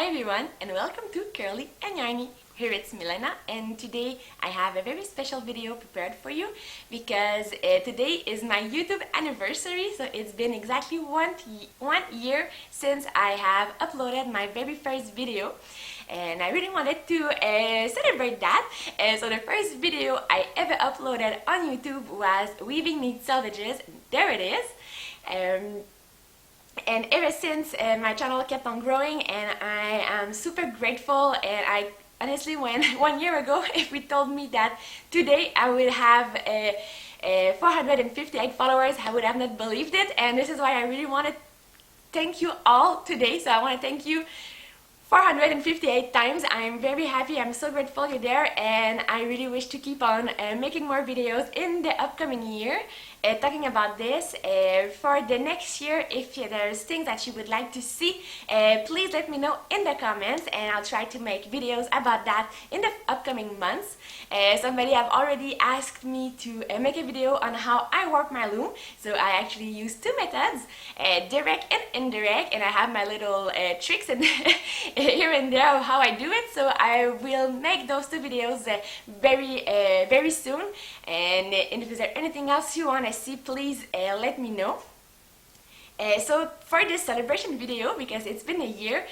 Hi everyone and welcome to Curly and Yarny. Here it's Milena and today I have a very special video prepared for you because today is my YouTube anniversary. So it's been exactly one year since I have uploaded my very first video and I really wanted to celebrate that. So the first video I ever uploaded on YouTube was Weaving Needs Salvages. There it is. And ever since my channel kept on growing and I am super grateful. And I honestly, when 1 year ago if we told me that today I would have 458 followers, I would have not believed it. And this is why I really want to thank you all today. So I want to thank you 458 times. I'm very happy, I'm so grateful you're there, and I really wish to keep on making more videos in the upcoming year talking about this. For the next year, if there's things that you would like to see, please let me know in the comments and I'll try to make videos about that in the upcoming months. Somebody have already asked me to make a video on how I work my loom. So I actually use two methods, direct and indirect, and I have my little tricks and here and there of how I do it. So I will make those two videos very soon. And if there's anything else you want to see, please let me know. So for this celebration video, because it's been a year,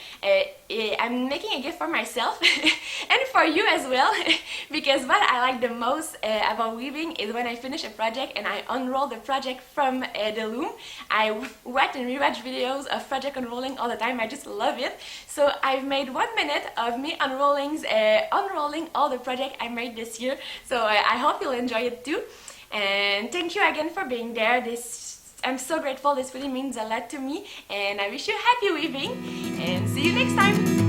I'm making a gift for myself and for you as well, because what I like the most about weaving is when I finish a project and I unroll the project from the loom. I watch and rewatch videos of project unrolling all the time. I just love it. So I've made 1 minute of me unrolling all the project I made this year. So I hope you'll enjoy it too. And thank you again for being there. I'm so grateful. This really means a lot to me, and I wish you happy weaving and see you next time.